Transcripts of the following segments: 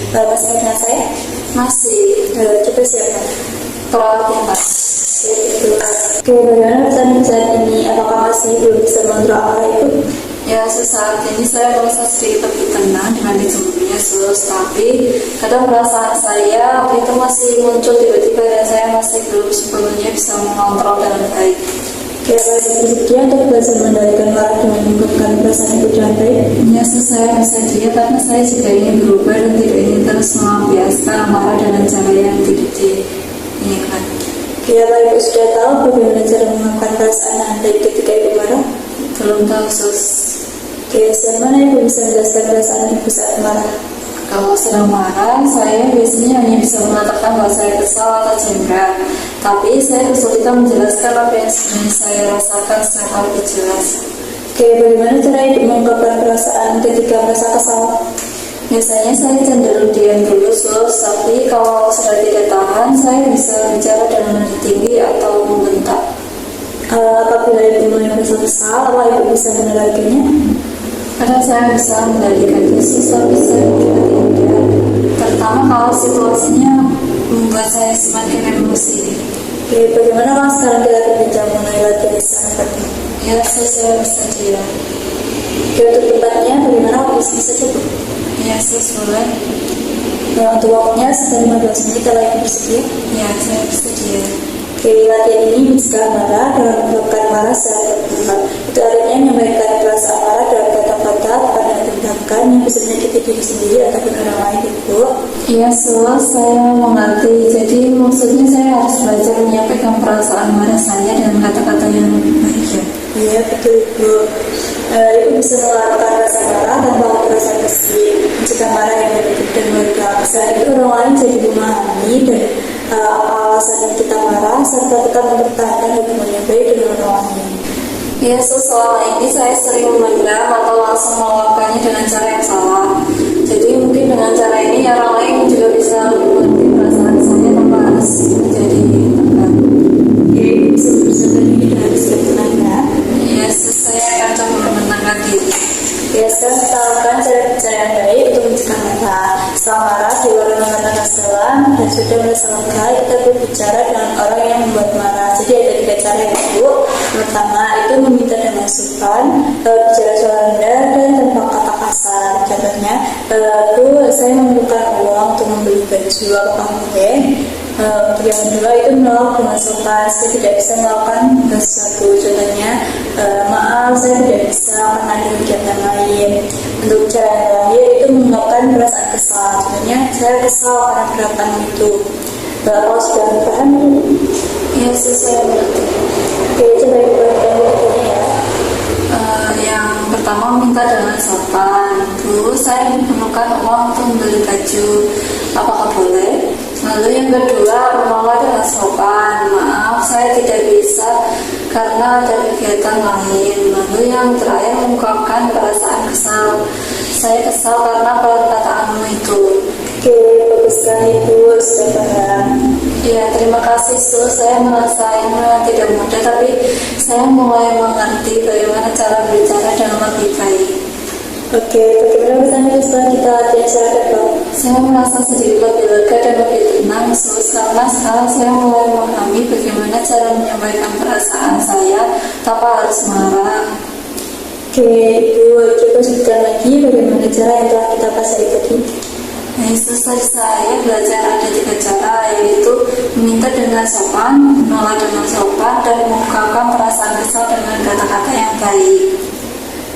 Masih ingat saya? Masih. Coba siapa? Perawatnya Mas. Oke, bagaimana pertanyaan saat ini? Apakah masih belum bisa mengontrol amarah itu? Ya, saat ini saya merasa sedikit lebih tenang dibanding sebelumnya, tapi kadang perasaan saya itu masih muncul tiba-tiba dan saya masih belum sepenuhnya bisa mengontrol dengan baik. Oke, baik, bersedia untuk belajar mengendalikan marah dengan mengungkapkan perasaan itu dengan baik? Ya, saya bersedia karena saya juga ingin berubah dan tidak ingin terus melampiaskan amarah dengan cara yang tidak diinginkan. Oke, baik, sudah tahu bagaimana cara mengungkapkan perasaan Anda ketika Ibu marah? Belum tahu, Sus. Oke, bagaimana Ibu bisa menjelaskan perasaan Ibu saat marah? Kalau sedang marah, saya biasanya hanya bisa mengatakan bahwa saya kesal atau jengkel. Tapi saya kesulitan menjelaskan apa yang sebenarnya saya rasakan secara lebih jelas. Oke, bagaimana cara Ibu mengungkapkan perasaan ketika merasa kesal? Biasanya saya cenderung diam dulu, Sus. Tapi kalau sudah tidak tahan, saya bisa bicara dengan nada tinggi atau membentak. Apabila Ibu mulai merasa kesal, apa Ibu bisa mengendalikannya? Kadang saya bisa mengendalikannya, Sus, tapi saya juga tidak. Terutama kalau situasinya membuat saya semakin emosi. Oke, bagaimana kalau sekarang kita berbincang mengenai latihan istirahat tadi? Ya, saya bersedia. Oke, untuk tempatnya bagaimana waktu bisa cukup? Ya, Sus, boleh. Nah, untuk waktunya sekitar 15 menit kalau Ibu bersedia. Ya, saya bersedia. Oke, latihan ini mencegah marah dengan mengungkapkan marah secara terbuka. Itu artinya menyampaikan perasaan marah dalam kata-kata pada tindakan yang bisa menyakiti diri sendiri ataupun orang lain, Ibu. Iya, Sus, saya mengerti. Jadi maksudnya saya harus belajar menyampaikan perasaan marah saya dengan kata-kata yang baik, ya. Iya, betul, Ibu. Ibu bisa melakukan rasa marah tanpa merasa besi, mencegah marah yang negatif dan meredam. Selain itu, orang lain jadi memahami dan apa alasan yang kita marah serta tetap mempertahankan hubungan yang baik dengan orang lain. Ya, Sus, selama ini saya sering memendam atau langsung melakukannya dengan cara yang salah. Jadi mungkin dengan cara ini orang lain juga bisa mengerti perasaan saya tanpa harus menjadi tegang. Oke, Ibu bisa berusaha ini dengan sikap tenang, ya. Ya, Sus, saya akan coba menenangkan diri. Ya, sekarang kita lakukan cara bicara yang baik untuk mencegah marah. Setelah marah, diwarnai dengan nafas dalam dan sudah merasa lega, kita berbicara dengan orang yang membuat marah. Jadi ada 3 cara, Ibu. Pertama, itu meminta dengan sopan, bicara suara rendah dan tanpa kata kasar. Contohnya, Bu, saya memerlukan uang untuk membeli baju, apakah boleh? Untuk yang kedua itu menolak dengan sopan, saya tidak bisa melakukan sesuatu. Contohnya, maaf saya tidak bisa karena ada kegiatan lain. Untuk cara yang terakhir itu mengungkapkan perasaan kesal. Contohnya, saya kesal karena perbuatan itu. Kalau sudah paham? Ya, Sus, saya mengerti. Oke, coba Ibu bertanya ya. Yang pertama minta dengan sopan. Bu, saya memerlukan uang untuk membeli baju, apakah boleh? Lalu yang kedua menolak dengan sopan. Maaf, saya tidak bisa karena ada kegiatan lain. Lalu yang terakhir mengungkapkan perasaan kesal. Saya kesal karena perkataanmu itu. Oke, bagus sekali Ibu, sudah paham. Ya, terima kasih, Sus. Saya merasa ini memang tidak mudah, tapi saya mulai mengerti bagaimana cara berbicara dengan lebih baik. Oke, bagaimana pertanyaan setelah kita latihan secara verbal? Saya merasa sedikit lebih lega dan lebih tenang, Sus, karena sekarang saya mulai memahami bagaimana cara menyampaikan perasaan saya tanpa harus marah. Oke, Ibu, coba sebutkan lagi bagaimana cara yang telah kita pelajari tadi. Selesai saya belajar ada 3 cara, yaitu meminta dengan sopan, menolak dengan sopan, dan mengungkapkan perasaan kesal dengan kata-kata yang baik.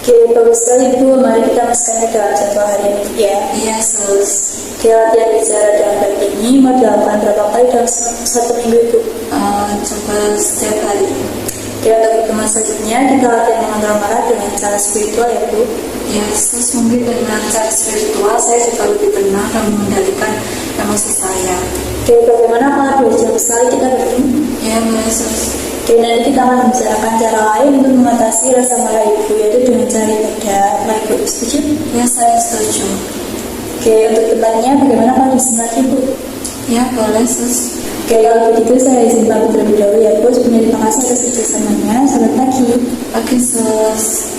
Oke, bagus sekali Ibu. Mari kita masukkan ke dalam jadwal hari ini, ya. Iya, Sus. Oke, latihan bicara dengan baik ini mau dilakukan berapa kali dalam 1 minggu, Ibu? Coba setiap hari. Oke, untuk pertemuan selanjutnya kita latihan mengontrol marah dengan cara spiritual, ya Bu. Ya, Sus, mungkin dengan cara spiritual saya juga lebih tenang dan mengendalikan emosi saya. Oke, bagaimana kalau 2 jam sekali kita bertemu? Ya, Sus. Oke, nanti kita akan membicarakan cara lain untuk mengatasi rasa marah Ibu, yaitu dengan cara ibadah. Baik, Ibu, setuju? Ya, saya setuju. Oke, untuk tempatnya bagaimana kalau disenat Ibu? Ya, boleh, Sus. Oke, kalau begitu saya izin pamit terlebih dahulu ya Bu. Terima kasih atas kerjasamanya. Selamat pagi. Oke, Sus.